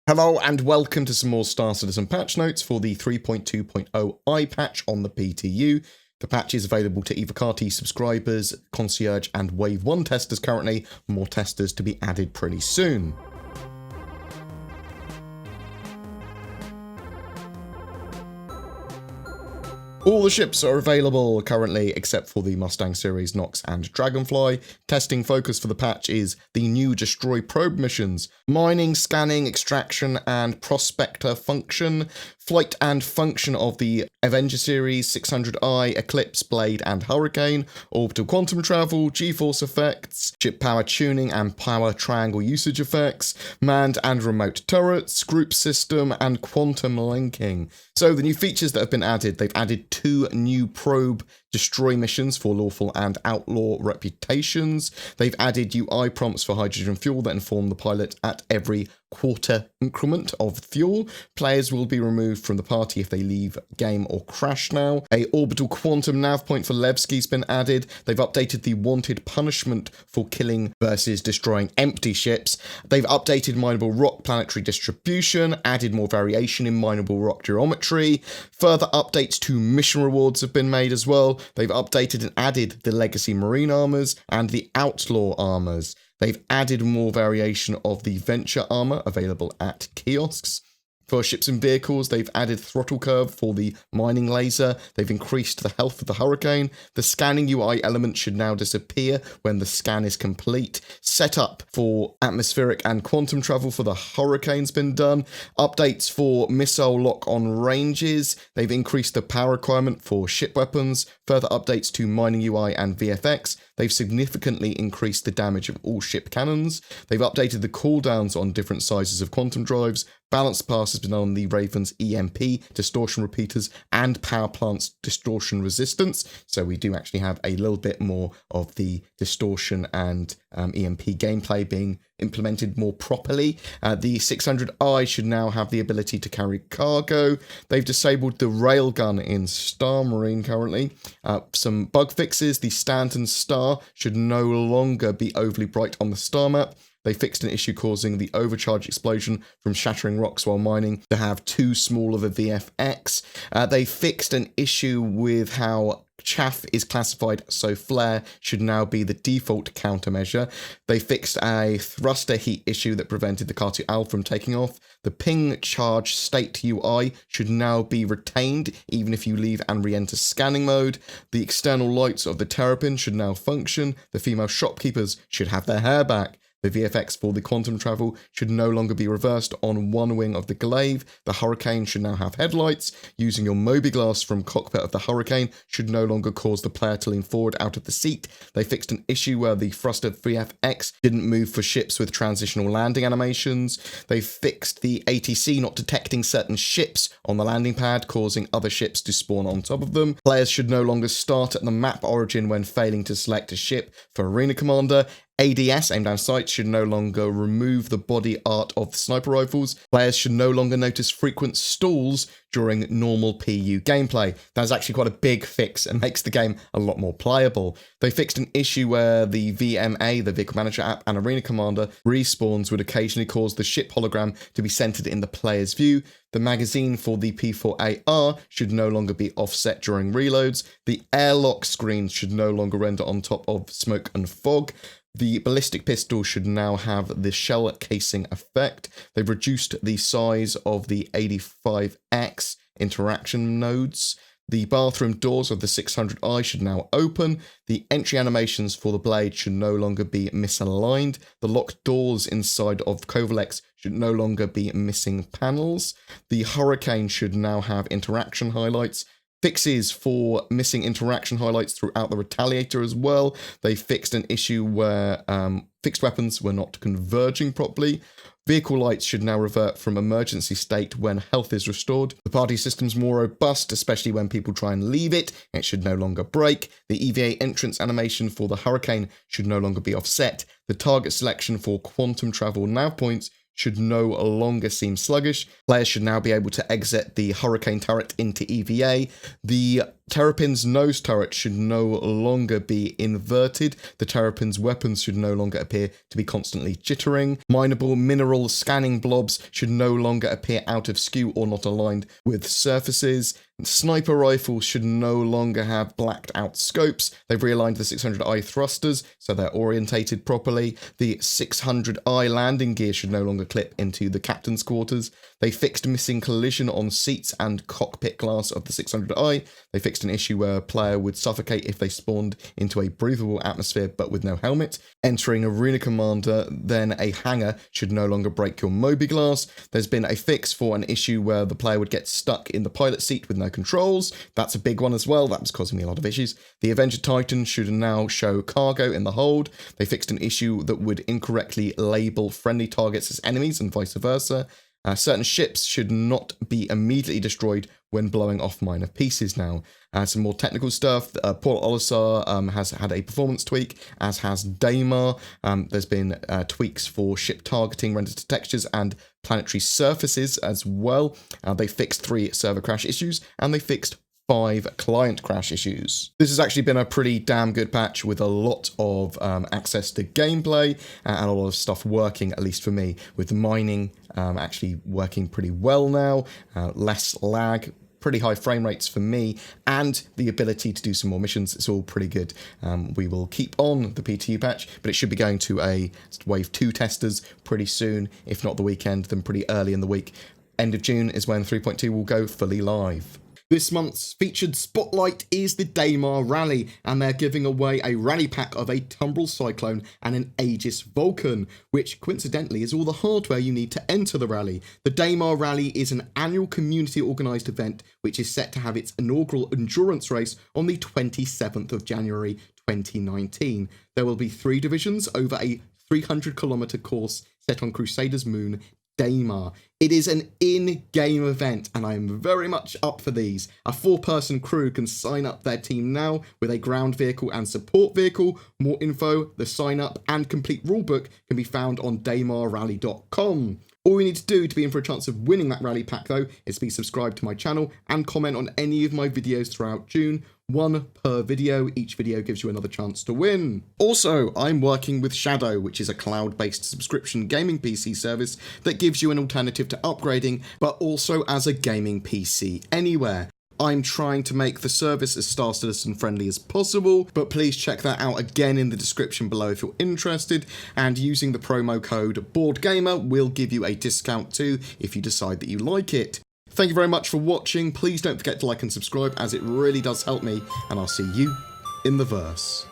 Hello and welcome to some more Star Citizen patch notes for the 3.2.0 I patch on the PTU. The patch is available to either CAR-T subscribers, Concierge and Wave 1 testers currently, more testers to be added pretty soon. All the ships are available currently except for the Mustang series, Nox and Dragonfly. Testing focus for the patch is the new Destroy Probe missions, mining, scanning, extraction and prospector function, flight and function of the Avenger series, 600i, Eclipse, Blade and Hurricane, orbital quantum travel, G-force effects, ship power tuning and power triangle usage effects, manned and remote turrets, group system and quantum linking. So the new features that have been added, they've added 2 new probe destroy missions for lawful and outlaw reputations. They've added UI prompts for hydrogen fuel that inform the pilot at every quarter increment of fuel. Players will be removed from the party if they leave game or crash now. A orbital quantum nav point for Levski's been added. They've updated the wanted punishment for killing versus destroying empty ships. They've updated mineable rock planetary distribution, added more variation in mineable rock geometry. Further updates to mission rewards have been made as well. They've updated and added the legacy marine armors and the outlaw armors. They've added more variation of the Venture armor available at kiosks. For ships and vehicles, they've added throttle curve for the mining laser. They've increased the health of the Hurricane. The scanning UI element should now disappear when the scan is complete. Setup for atmospheric and quantum travel for the Hurricane's been done. Updates for missile lock-on ranges. They've increased the power requirement for ship weapons. Further updates to mining UI and VFX. They've significantly increased the damage of all ship cannons. They've updated the cooldowns on different sizes of quantum drives. Balance pass has been on the Raven's EMP, distortion repeaters, and power plant's distortion resistance. So we do actually have a little bit more of the distortion and EMP gameplay being implemented more properly. The 600i should now have the ability to carry cargo. They've disabled the railgun in Star Marine currently. Some bug fixes. The Stanton Star should no longer be overly bright on the star map. They fixed an issue causing the overcharge explosion from shattering rocks while mining to have too small of a VFX. They fixed an issue with how chaff is classified, so flare should now be the default countermeasure. They fixed a thruster heat issue that prevented the Car2Al from taking off. The ping charge state UI should now be retained even if you leave and re-enter scanning mode. The external lights of the Terrapin should now function. The female shopkeepers should have their hair back. The VFX for the quantum travel should no longer be reversed on one wing of the glaive. The Hurricane should now have headlights. Using your Mobi-glass from cockpit of the Hurricane should no longer cause the player to lean forward out of the seat. They fixed an issue where the thruster VFX didn't move for ships with transitional landing animations. They fixed the ATC not detecting certain ships on the landing pad, causing other ships to spawn on top of them. Players should no longer start at the map origin when failing to select a ship for Arena Commander. ADS, aim down sights, should no longer remove the body art of the sniper rifles. Players should no longer notice frequent stalls during normal PU gameplay. That's actually quite a big fix and makes the game a lot more playable. They fixed an issue where the VMA, the Vehicle Manager app, and Arena Commander respawns would occasionally cause the ship hologram to be centered in the player's view. The magazine for the P4AR should no longer be offset during reloads. The airlock screen should no longer render on top of smoke and fog. The ballistic pistol should now have the shell casing effect. They've reduced the size of the 85X interaction nodes. The bathroom doors of the 600i should now open. The entry animations for the blade should no longer be misaligned. The locked doors inside of Kovalex should no longer be missing panels. The Hurricane should now have interaction highlights. Fixes for missing interaction highlights throughout the Retaliator as well. They fixed an issue where fixed weapons were not converging properly. Vehicle lights should now revert from emergency state when health is restored. The party system's more robust, especially when people try and leave it. It should no longer break. The EVA entrance animation for the Hurricane should no longer be offset. The target selection for quantum travel nav points should no longer seem sluggish. Players should now be able to exit the Hurricane turret into EVA. The Terrapin's nose turret should no longer be inverted. The Terrapin's weapons should no longer appear to be constantly jittering. Mineable mineral scanning blobs should no longer appear out of skew or not aligned with surfaces. Sniper rifles should no longer have blacked out scopes. They've realigned the 600i thrusters so they're orientated properly. The 600i landing gear should no longer clip into the captain's quarters. They fixed missing collision on seats and cockpit glass of the 600i. They fixed an issue where a player would suffocate if they spawned into a breathable atmosphere but with no helmet. Entering Arena Commander, then a hangar should no longer break your Moby glass. There's been a fix for an issue where the player would get stuck in the pilot seat with no controls. That's a big one as well. That was causing me a lot of issues. The Avenger Titan should now show cargo in the hold. They fixed an issue that would incorrectly label friendly targets as enemies and vice versa. Certain ships should not be immediately destroyed when blowing off minor pieces now. Some more technical stuff. Paul Olisar has had a performance tweak, as has Damar. There's been tweaks for ship targeting, rendered to textures, and planetary surfaces as well. They fixed 3 server crash issues, and they fixed 5 client crash issues. This has actually been a pretty damn good patch with a lot of access to gameplay and a lot of stuff working, at least for me, with the mining actually working pretty well now, less lag, pretty high frame rates for me, and the ability to do some more missions. It's all pretty good. We will keep on the PTU patch, but it should be going to a Wave 2 testers pretty soon, if not the weekend, then pretty early in the week. End of June is when 3.2 will go fully live. This month's featured spotlight is the Damar Rally, and they're giving away a rally pack of a Tumbrel Cyclone and an Aegis Vulcan, which coincidentally is all the hardware you need to enter the rally. The Damar Rally is an annual community organised event which is set to have its inaugural endurance race on the 27th of January 2019. There will be 3 divisions over a 300-kilometre course set on Crusader's moon, Damar. It is an in-game event, and I am very much up for these. A 4-person crew can sign up their team now with a ground vehicle and support vehicle. More info, the sign up, and complete rulebook can be found on damarrally.com. All you need to do to be in for a chance of winning that rally pack, though, is to be subscribed to my channel and comment on any of my videos throughout June. 1 per video. Each video gives you another chance to win. Also, I'm working with Shadow, which is a cloud-based subscription gaming PC service that gives you an alternative to upgrading, but also as a gaming PC anywhere. I'm trying to make the service as Star Citizen friendly as possible, but please check that out again in the description below if you're interested, and using the promo code BoredGamer will give you a discount too if you decide that you like it. Thank you very much for watching. Please don't forget to like and subscribe, as it really does help me, and I'll see you in the verse.